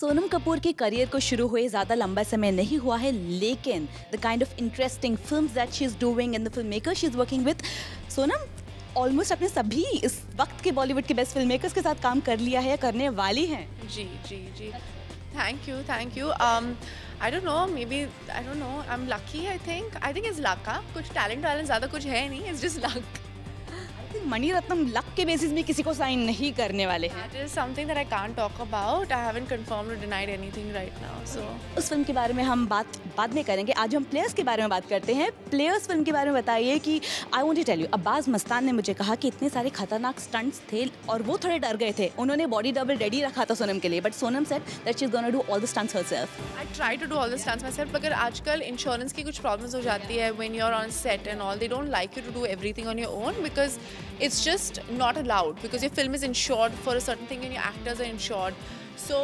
सोनम कपूर के करियर को शुरू हुए ज़्यादा लंबा समय नहीं हुआ है, लेकिन the kind of interesting films that she is doing and the film maker she is working with, Sonam almost अपने सभी इस वक्त के बॉलीवुड के बेस्ट फिल्म मेकर्स के साथ काम कर लिया है या करने वाली हैं। जी जी जी, thank you. I don't know, maybe I don't know, I am lucky. I think it's luck. कुछ टैलेंट ज़्यादा कुछ है नहीं, it's just luck. Maniratnam luck के बेसिस में किसी को साइन नहीं करने वाले हैं। That is something that I can't talk about. I haven't confirmed or denied anything right now. So उस फिल्म के बारे में हम बात बाद में करेंगे। आज हम प्लेयर्स के बारे में बात करते हैं। प्लेयर्स फिल्म के बारे में बताइए कि I want to tell you, Abbas Mustan ने मुझे कहा कि इतने सारे खतरनाक स्टंट्स थे और वो थोड़े डर गए थे। उन्होंने बॉडी डबल रेडी रखा था सोनम के लिए, but Sonam said that she is gonna do all the stunts herself. I try to do all the stunts myself. मगर आजकल इंश्योरेंस की कुछ प्रॉब्लम्स हो जाती है when you're on set and all. They don't like you to do everything on your own because it's just not allowed, because your film is insured for a certain thing and your actors are insured. So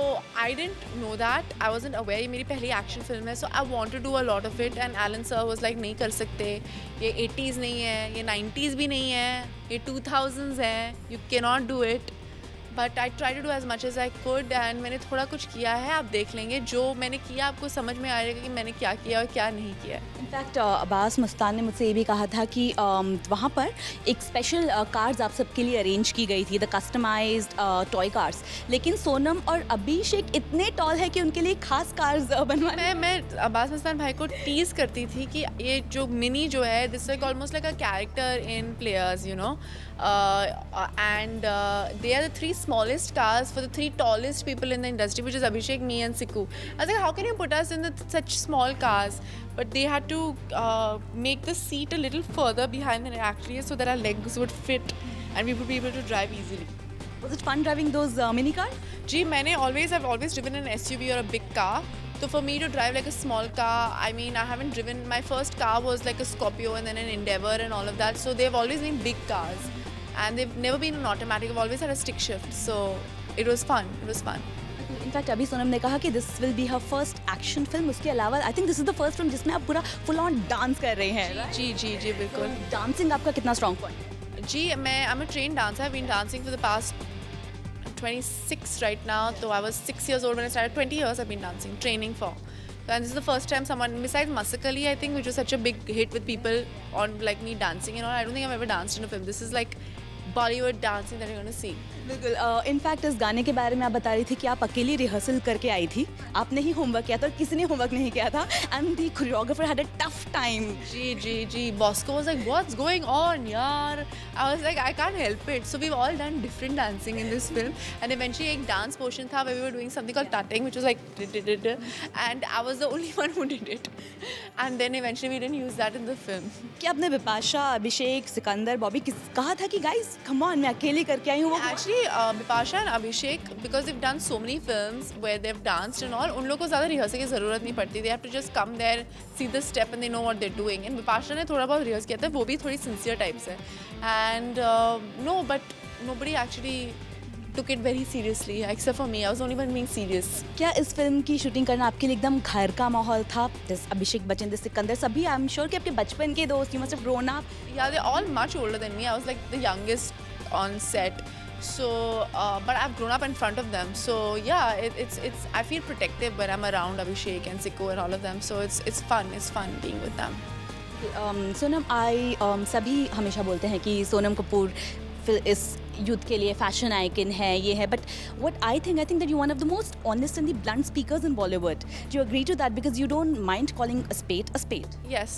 I didn't know that. I wasn't aware. ये मेरी पहली action film है, so I want to do a lot of it. And Alan sir was like, नहीं कर सकते, ये 80s नहीं है, ये 90s भी नहीं है, ये 2000s है, you cannot do it. But I try to do as much as I could and मैंने थोड़ा कुछ किया है, आप देख लेंगे। जो मैंने किया आपको समझ में आ जाएगा कि मैंने क्या किया और क्या नहीं किया। इनफैक्ट अब्बास मस्तान ने मुझसे ये भी कहा था कि वहाँ पर एक स्पेशल कार्स आप सबके लिए अरेंज की गई थी, द कस्टमाइज्ड टॉय कार्स, लेकिन सोनम और अभिषेक इतने टॉल है कि उनके लिए खास कार्स बनवाने। मैं अब्बास मस्तान भाई को टीज करती थी कि ये जो मिनी जो है, this like almost like a character in players, you know, and they are the three smallest cars for the three tallest people in the industry, which is Abhishek, me and Siku. I was like, how can you put us in such small cars? But they had to make the seat a little further behind than it actually is, so that our legs would fit and we would be able to drive easily. Was it fun driving those mini cars? जी, I've always driven an SUV or a big car. So for me to drive like a small car, I mean, I haven't driven, my first car was like a Scorpio and then an Endeavour and all of that. So they've always been big cars. And they've never been an automatic. I've always had a stick shift, so it was fun. In fact अभी सोनम ने कहा कि this will be her first action film. उसके अलावा I think this is the first film जिसमें आप पूरा full on dance कर रहे हैं। जी बिल्कुल। डांसिंग आपका कितना स्ट्रॉन्ग पॉइंट? जी, मैं I am a train dancer. I been dancing for the past 26 right now. So I was 6 years old when I started. 20 years I've been dancing, training for. And this is the first time someone, besides Masakali, I think, which was such a big hit with people on like me dancing and all, I don't think I've ever danced in a film. This is like Bollywood dancing that you're going to see. बिल्कुल। In fact इस गाने के बारे में आप बता रही थी कि आप अकेली रिहर्सल करके आई थी, आपने ही होमवर्क किया था और किसी ने होमवर्क नहीं किया था, and the choreographer had a tough time. जी, Bosco was like, what's going on, yaar? I was like, I can't help it. So we've all done different dancing in this film, and eventually एक dance portion था where we were doing something called tutting, which was like and I was the only one who did it, and then eventually we didn't use that in the film. क्या आपने बिपाशा, अभिषेक, सिकंदर, बॉबी कहा था कि guys come on, मैं अकेले करके आई हूँ? Actually, Bipasha and Abhishek, because they've done so many films where they've danced and all, उन लोगों को ज़्यादा रिहर्सल की ज़रूरत नहीं पड़ती। They have to just come there, see the step and they know what they're doing. And Bipasha ने थोड़ा बहुत रिहर्स किया था, वो भी थोड़ी sincere types है। And no, but nobody actually took it very seriously except for me. I was the only one being serious. क्या इस फिल्म की शूटिंग करना आपके लिए एकदम घर का माहौल था? अभिषेक बच्चन, सिकंदर, सभी आई एम श्योर कि आपके बचपन के दोस्त, you must have grown up. Yeah, they're all much older than me. I was like the youngest on set. So, but I've grown up in front of them. So yeah, it's I feel protective when I'm around Abhishek and Siku and all of them. So it's fun. It's fun being with them. Sonam, सभी हमेशा बोलते हैं कि सोनम कपूर इस youth के लिए fashion icon है, ये है, but what I think that you one of the most honest and the blunt speakers in Bollywood. Do you agree to that? Because you don't mind calling a spade. Yes.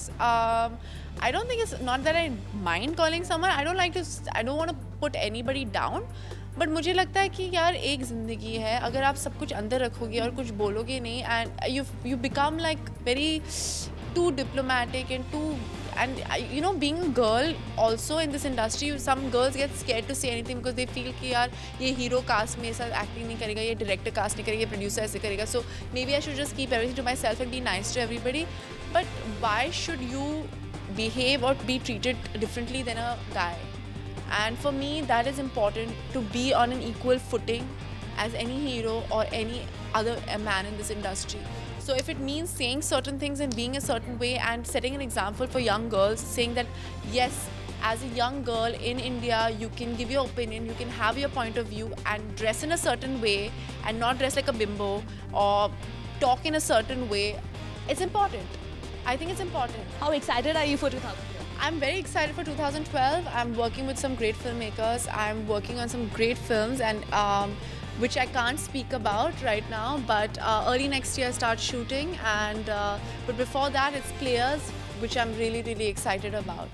I don't think it's not that I mind calling someone. I don't want to put anybody down. But मुझे लगता है कि यार एक ज़िंदगी है, अगर आप सब कुछ अंदर रखोगे और कुछ बोलोगे नहीं, and you become like very too diplomatic and you know, being a girl also in this industry, some girls get scared to say anything because they feel कि यार ये हीरो कास्ट में ऐसा एक्टिंग नहीं करेगा, ये डायरेक्टर कास्ट नहीं करेगा, ये प्रोड्यूसर ऐसे करेगा, so maybe I should just keep everything to myself and be nice to everybody. But why should you behave or be treated differently than a guy? And for me, that is important, to be on an equal footing as any hero or any other man in this industry. So if it means saying certain things and being a certain way and setting an example for young girls, saying that yes, as a young girl in India, you can give your opinion, you can have your point of view and dress in a certain way and not dress like a bimbo or talk in a certain way. It's important. I think it's important. How excited are you for 2012? I'm very excited for 2012. I'm working with some great filmmakers. I'm working on some great films and which I can't speak about right now, but early next year I start shooting, and but before that it's Players, which I'm really excited about.